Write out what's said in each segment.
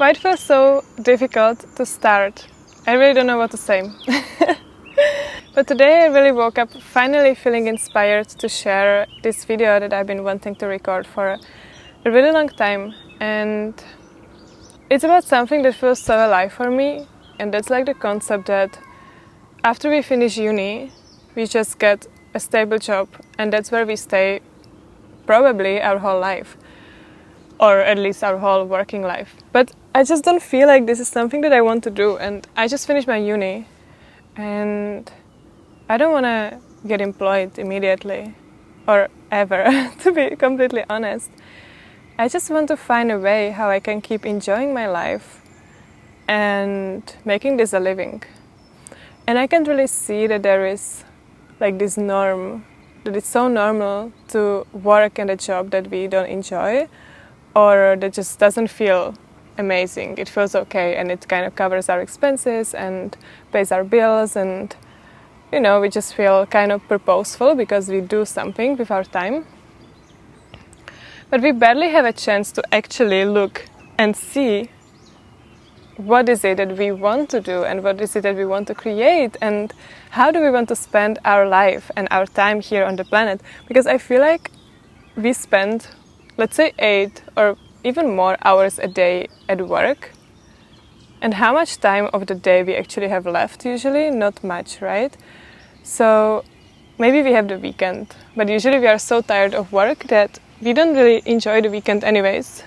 Why it feels so difficult to start? I really don't know what to say. But today I really woke up finally feeling inspired to share this video that I've been wanting to record for a really long time. And it's about something that feels so alive for me. And that's like the concept that after we finish uni, we just get a stable job. And that's where we stay probably our whole life. Or at least our whole working life. But I just don't feel like this is something that I want to do. And I just finished my uni. And I don't want to get employed immediately. Or ever, to be completely honest. I just want to find a way how I can keep enjoying my life and making this a living. And I can't really see that there is like this norm, that it's so normal to work in a job that we don't enjoy or that just doesn't feel amazing. It feels okay and it kind of covers our expenses and pays our bills and, you know, we just feel kind of purposeful because we do something with our time. But we barely have a chance to actually look and see what is it that we want to do and what is it that we want to create and how do we want to spend our life and our time here on the planet. Because I feel like we spend, let's say 8 or even more hours a day at work. And how much time of the day we actually have left usually? Not much, right? So maybe we have the weekend, but usually we are so tired of work that we don't really enjoy the weekend anyways.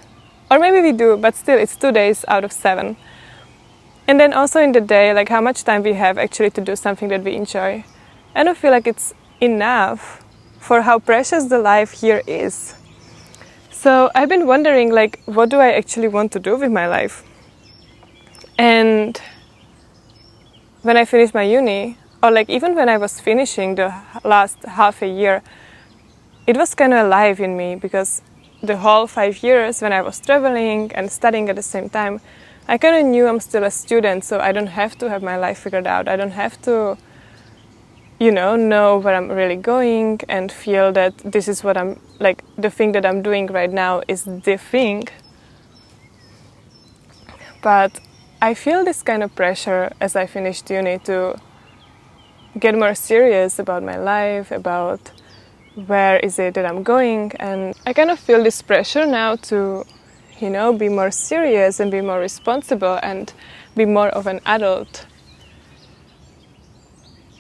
Or maybe we do, but still it's 2 days out of 7. And then also in the day, like how much time we have actually to do something that we enjoy. I don't feel like it's enough for how precious the life here is. So I've been wondering, like, what do I actually want to do with my life? And when I finished my uni, or like even when I was finishing the last half a year, it was kind of alive in me because the whole 5 years when I was traveling and studying at the same time, I kind of knew I'm still a student, so I don't have to have my life figured out. I don't have to, know where I'm really going and feel that this is what I'm, like, the thing that I'm doing right now is the thing. But I feel this kind of pressure as I finished uni to get more serious about my life, about where is it that I'm going, and I kind of feel this pressure now to be more serious and be more responsible and be more of an adult.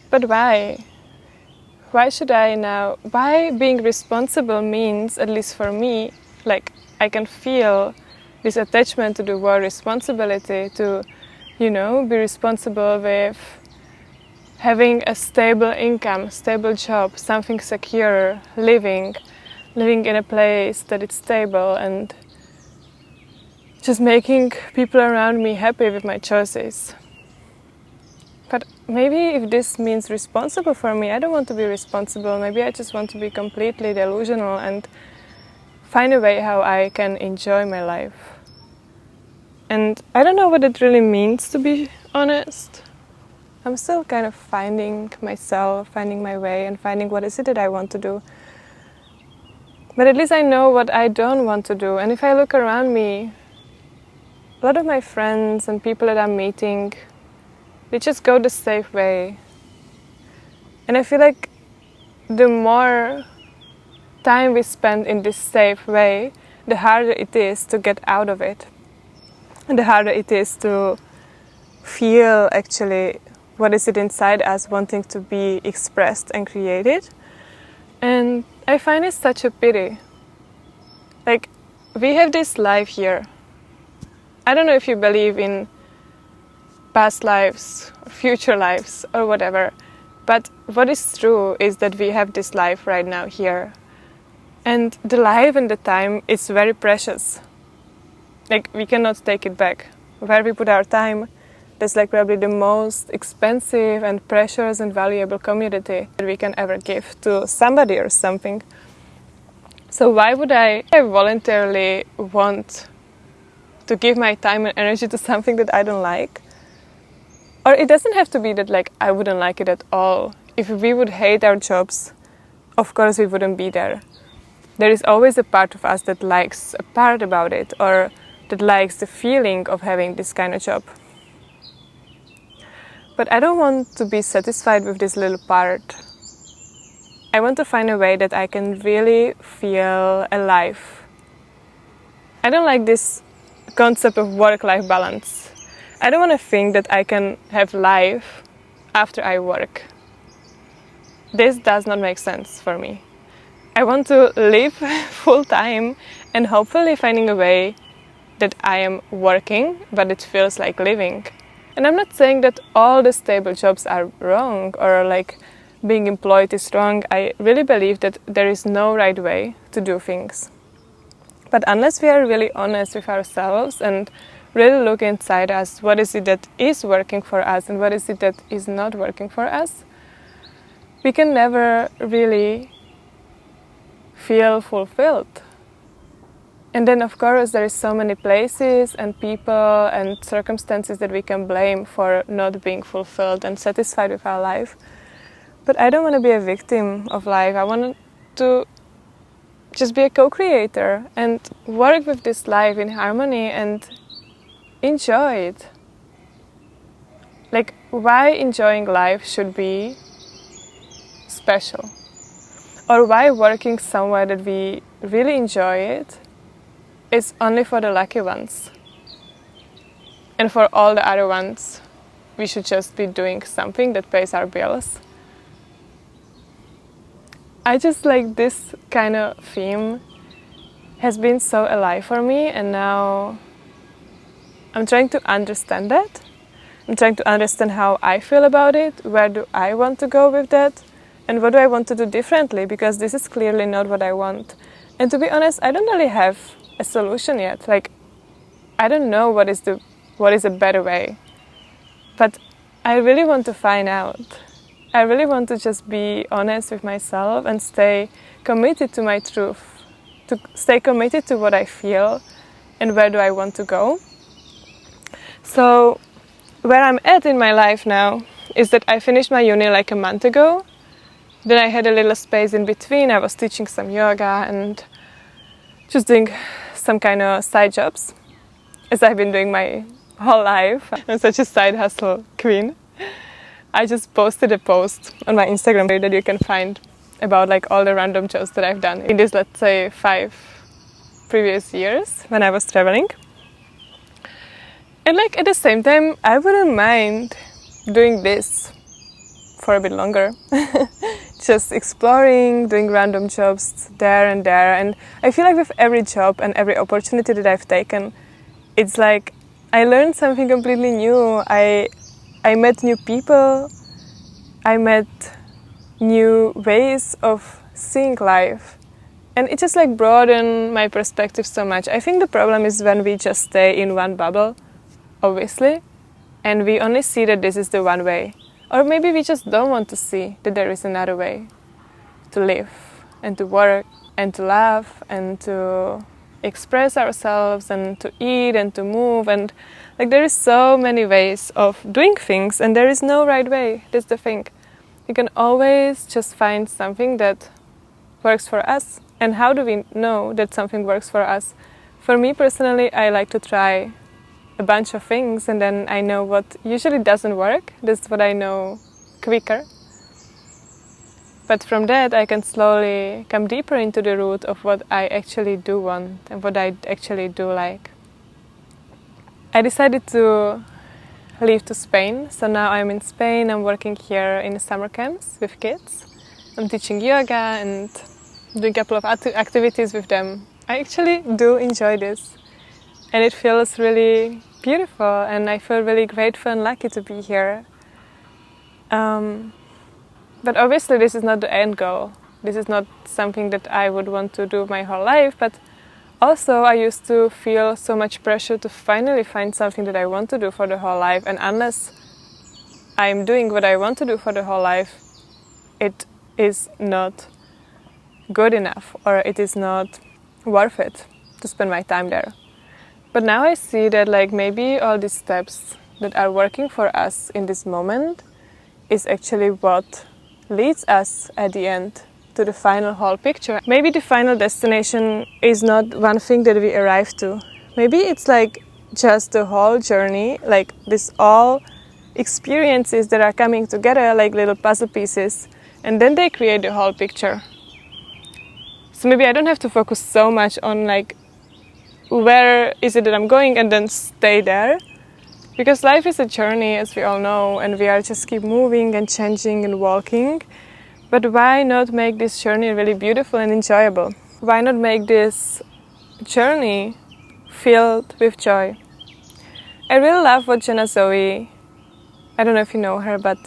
But why? Why should I now? Why being responsible means, at least for me, like I can feel this attachment to the word responsibility, to, be responsible with having a stable income, stable job, something secure, living in a place that is stable and just making people around me happy with my choices. But maybe if this means responsible for me, I don't want to be responsible. Maybe I just want to be completely delusional and find a way how I can enjoy my life. And I don't know what it really means, to be honest. I'm still kind of finding myself, finding my way and finding what is it that I want to do. But at least I know what I don't want to do. And if I look around me, a lot of my friends and people that I'm meeting, they just go the safe way. And I feel like the more time we spend in this safe way, the harder it is to get out of it. And the harder it is to feel actually what is it inside us wanting to be expressed and created. And I find it such a pity. Like, we have this life here. I don't know if you believe in past lives, or future lives, or whatever, but what is true is that we have this life right now here. And the life and the time is very precious. Like, we cannot take it back. Where we put our time, that's like probably the most expensive and precious and valuable commodity that we can ever give to somebody or something. So why would I voluntarily want to give my time and energy to something that I don't like? Or it doesn't have to be that like I wouldn't like it at all. If we would hate our jobs, of course we wouldn't be there. There is always a part of us that likes a part about it or that likes the feeling of having this kind of job. But I don't want to be satisfied with this little part. I want to find a way that I can really feel alive. I don't like this concept of work-life balance. I don't want to think that I can have life after I work. This does not make sense for me. I want to live full time and hopefully finding a way that I am working, but it feels like living. And I'm not saying that all the stable jobs are wrong or like being employed is wrong. I really believe that there is no right way to do things. But unless we are really honest with ourselves and really look inside us, what is it that is working for us and what is it that is not working for us, we can never really feel fulfilled. And then of course there is so many places and people and circumstances that we can blame for not being fulfilled and satisfied with our life. But I don't want to be a victim of life. I want to just be a co-creator and work with this life in harmony and enjoy it. Like, why enjoying life should be special? Or why working somewhere that we really enjoy it is only for the lucky ones. And for all the other ones, we should just be doing something that pays our bills. I just like this kind of theme has been so alive for me, and now I'm trying to understand that. I'm trying to understand how I feel about it, where do I want to go with that, and what do I want to do differently, because this is clearly not what I want. And to be honest, I don't really have a solution yet. Like, I don't know what is a better way. But I really want to find out. I really want to just be honest with myself and stay committed to my truth, to stay committed to what I feel and where do I want to go. So where I'm at in my life now is that I finished my uni like a month ago. Then I had a little space in between. I was teaching some yoga and just doing some kind of side jobs, as I've been doing my whole life. I'm such a side hustle queen. I just posted a post on my Instagram that you can find about like all the random jobs that I've done in these, let's say, 5 previous years when I was traveling. And like at the same time, I wouldn't mind doing this for a bit longer. Just exploring, doing random jobs there and there. And I feel like with every job and every opportunity that I've taken, it's like I learned something completely new. I met new people. I met new ways of seeing life. And it just like broadened my perspective so much. I think the problem is when we just stay in one bubble, obviously, and we only see that this is the one way. Or maybe we just don't want to see that there is another way to live and to work and to laugh and to express ourselves and to eat and to move. And like there is so many ways of doing things and there is no right way. That's the thing. You can always just find something that works for us. And how do we know that something works for us? For me personally, I like to try a bunch of things and then I know what usually doesn't work. That's what I know quicker. But from that I can slowly come deeper into the root of what I actually do want and what I actually do like. I decided to leave to Spain, so now I'm in Spain. I'm working here in summer camps with kids. I'm teaching yoga and doing a couple of activities with them. I actually do enjoy this. And it feels really beautiful and I feel really grateful and lucky to be here. But obviously this is not the end goal. This is not something that I would want to do my whole life, but also I used to feel so much pressure to finally find something that I want to do for the whole life, and unless I'm doing what I want to do for the whole life, it is not good enough or it is not worth it to spend my time there. But now I see that like maybe all these steps that are working for us in this moment is actually what leads us at the end to the final whole picture. Maybe the final destination is not one thing that we arrive to, maybe it's like just the whole journey, like this all experiences that are coming together like little puzzle pieces, and then they create the whole picture. So maybe I don't have to focus so much on like where is it that I'm going and then stay there, because life is a journey, as we all know, and we are just keep moving and changing and walking. But why not make this journey really beautiful and enjoyable? Why not make this journey filled with joy? I really love what Jenna Zoe, I don't know if you know her, but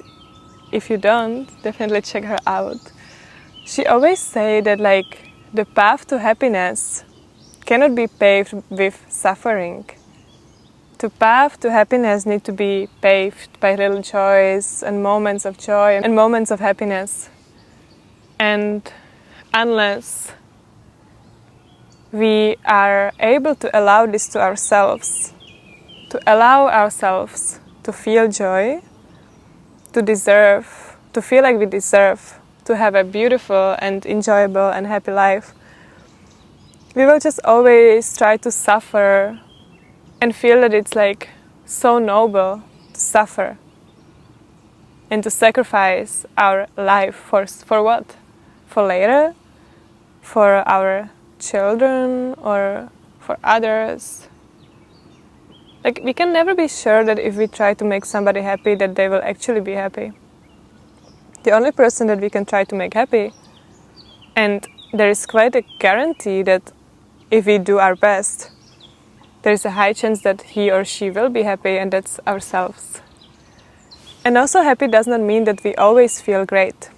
if you don't, definitely check her out. She always say that like the path to happiness cannot be paved with suffering. The path to happiness needs to be paved by little joys and moments of joy and moments of happiness. And unless we are able to allow this to ourselves, to allow ourselves to feel joy, to feel like we deserve to have a beautiful and enjoyable and happy life, we will just always try to suffer and feel that it's like so noble to suffer and to sacrifice our life for what? For later? For our children or for others? Like, we can never be sure that if we try to make somebody happy that they will actually be happy. The only person that we can try to make happy, and there is quite a guarantee that if we do our best, there is a high chance that he or she will be happy, and that's ourselves. And also, happy does not mean that we always feel great.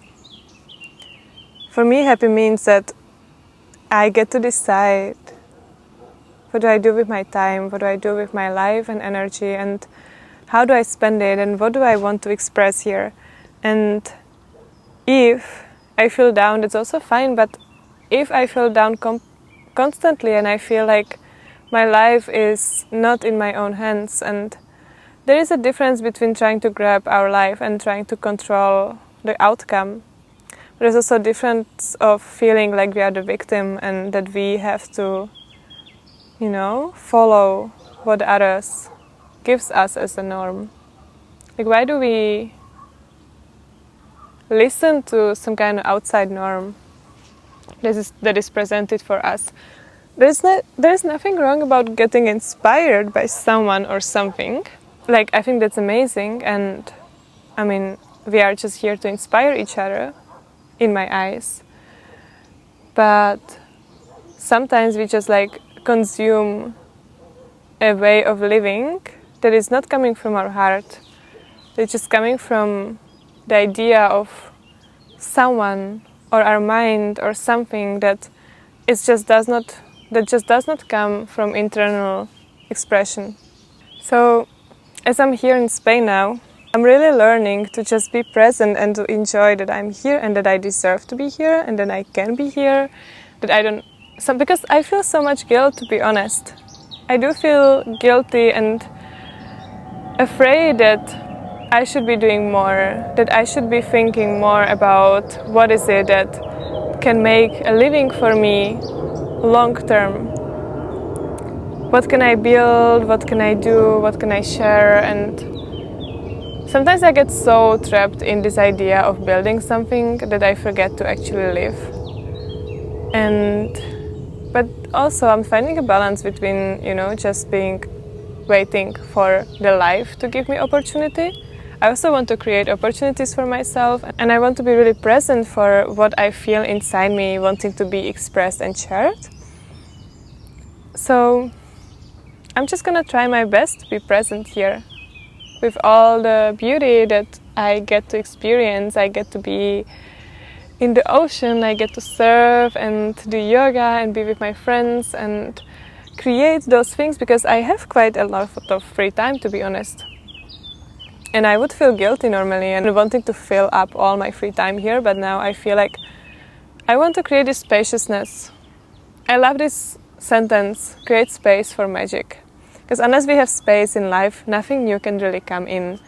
For me, happy means that I get to decide what do I do with my time, what do I do with my life and energy, and how do I spend it, and what do I want to express here. And if I feel down, that's also fine, but if I feel down constantly and I feel like my life is not in my own hands, and there is a difference between trying to grab our life and trying to control the outcome. There's also a difference of feeling like we are the victim and that we have to, follow what others gives us as a norm. Like, why do we listen to some kind of outside norm that is presented for us? There's nothing wrong about getting inspired by someone or something. Like, I think that's amazing, and I mean, we are just here to inspire each other, in my eyes. But sometimes we just like consume a way of living that is not coming from our heart. It's just coming from the idea of someone or our mind or something that just does not come from internal expression. So, as I'm here in Spain now, I'm really learning to just be present and to enjoy that I'm here and that I deserve to be here and that I can be here, because I feel so much guilt, to be honest. I do feel guilty and afraid that I should be doing more, that I should be thinking more about what is it that can make a living for me long term. What can I build, what can I do, what can I share, and sometimes I get so trapped in this idea of building something that I forget to actually live. But also I'm finding a balance between, just waiting for the life to give me opportunity. I also want to create opportunities for myself, and I want to be really present for what I feel inside me, wanting to be expressed and shared. So I'm just gonna try my best to be present here with all the beauty that I get to experience. I get to be in the ocean, I get to surf and do yoga and be with my friends and create those things, because I have quite a lot of free time, to be honest. And I would feel guilty normally and wanting to fill up all my free time here, but now I feel like I want to create this spaciousness. I love this sentence, create space for magic. Because unless we have space in life, nothing new can really come in.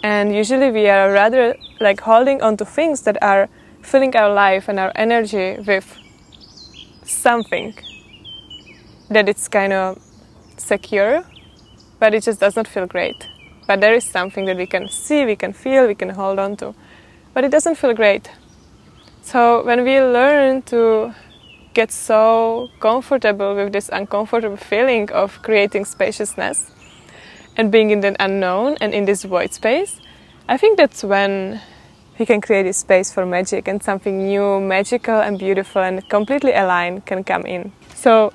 And usually we are rather like holding on to things that are filling our life and our energy with something that it's kind of secure, but it just does not feel great. But there is something that we can see, we can feel, we can hold on to, but it doesn't feel great. So when we learn to get so comfortable with this uncomfortable feeling of creating spaciousness and being in the unknown and in this void space, I think that's when we can create a space for magic, and something new, magical and beautiful and completely aligned can come in. So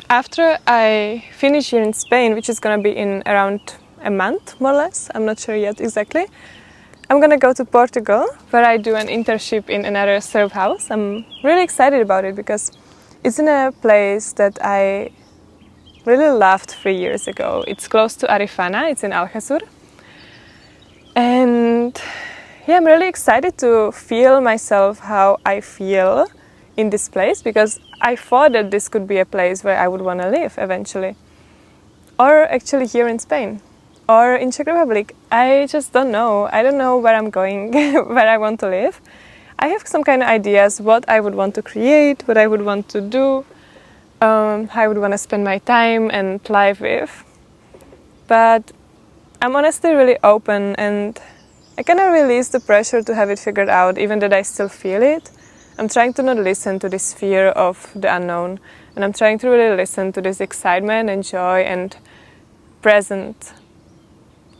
after I finish here in Spain, which is going to be in around a month more or less, I'm not sure yet exactly, I'm going to go to Portugal, where I do an internship in another Serb house. I'm really excited about it because it's in a place that I really loved 3 years ago. It's close to Arifana, it's in Alcazur. And yeah, I'm really excited to feel myself how I feel in this place, because I thought that this could be a place where I would want to live eventually. Or actually here in Spain. Or in Czech Republic. I just don't know. I don't know where I'm going, where I want to live. I have some kind of ideas what I would want to create, what I would want to do, how I would want to spend my time and life with. But I'm honestly really open, and I cannot release the pressure to have it figured out, even that I still feel it. I'm trying to not listen to this fear of the unknown, and I'm trying to really listen to this excitement and joy and present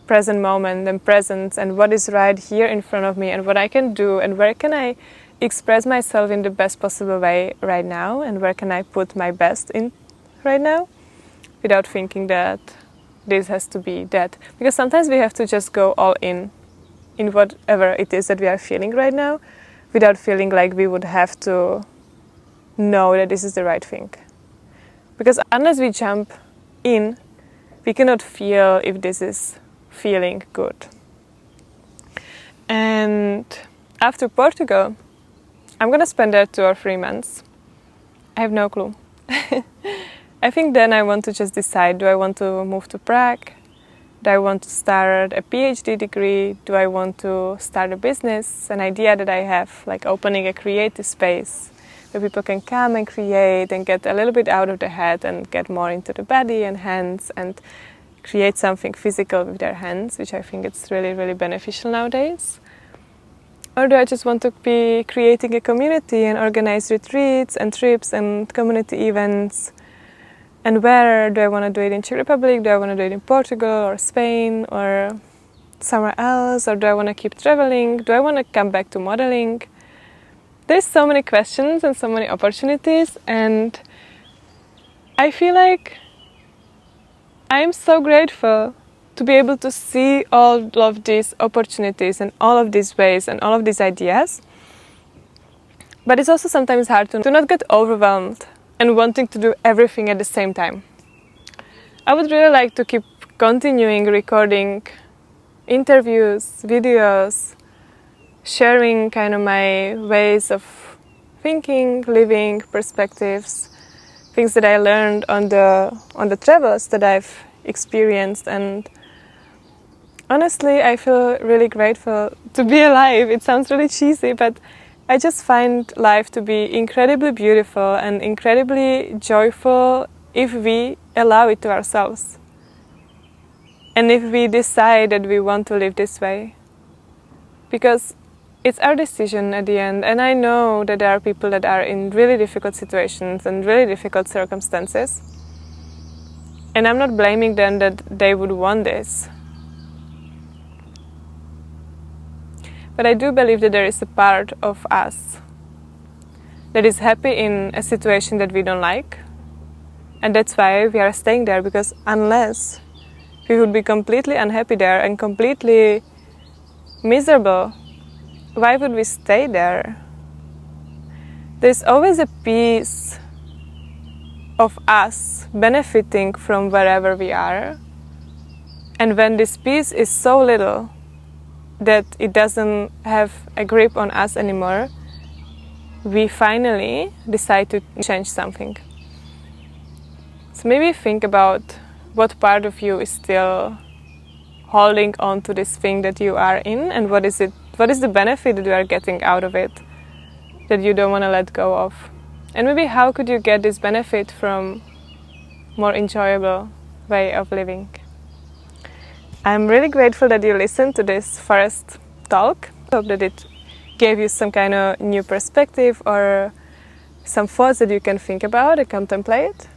moment and presence, and what is right here in front of me, and what I can do, and where can I express myself in the best possible way right now, and where can I put my best in right now, without thinking that this has to be that. Because sometimes we have to just go all in whatever it is that we are feeling right now, without feeling like we would have to know that this is the right thing. Because unless we jump in, we cannot feel if this is feeling good. And after Portugal, I'm gonna spend there 2 or 3 months. I have no clue. I think then I want to just decide, do I want to move to Prague? Do I want to start a PhD degree? Do I want to start a business? An idea that I have, like opening a creative space where people can come and create and get a little bit out of the head and get more into the body and hands and create something physical with their hands, which I think it's really, really beneficial nowadays. Or do I just want to be creating a community and organize retreats and trips and community events? And where do I want to do it? In Czech Republic? Do I want to do it in Portugal or Spain or somewhere else? Or do I want to keep traveling? Do I want to come back to modeling? There's so many questions and so many opportunities, and I feel like I am so grateful to be able to see all of these opportunities and all of these ways and all of these ideas. But it's also sometimes hard to not get overwhelmed and wanting to do everything at the same time. I would really like to keep continuing recording interviews, videos, sharing kind of my ways of thinking, living, perspectives, things that I learned on the travels that I've experienced. And honestly, I feel really grateful to be alive. It sounds really cheesy, but I just find life to be incredibly beautiful and incredibly joyful if we allow it to ourselves. And if we decide that we want to live this way. Because it's our decision at the end, and I know that there are people that are in really difficult situations and really difficult circumstances. And I'm not blaming them that they would want this. But I do believe that there is a part of us that is happy in a situation that we don't like. And that's why we are staying there, because unless we would be completely unhappy there and completely miserable, why would we stay there? There's always a piece of us benefiting from wherever we are. And when this piece is so little that it doesn't have a grip on us anymore, we finally decide to change something. So maybe think about what part of you is still holding on to this thing that you are in, and what is the benefit that you are getting out of it that you don't want to let go of. And maybe how could you get this benefit from more enjoyable way of living. I'm really grateful that you listened to this forest talk. I hope that it gave you some kind of new perspective or some thoughts that you can think about and contemplate.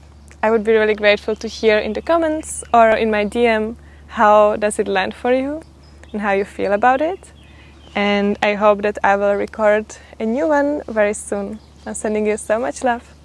I would be really grateful to hear in the comments or in my DM how does it land for you and how you feel about it. And I hope that I will record a new one very soon. I'm sending you so much love.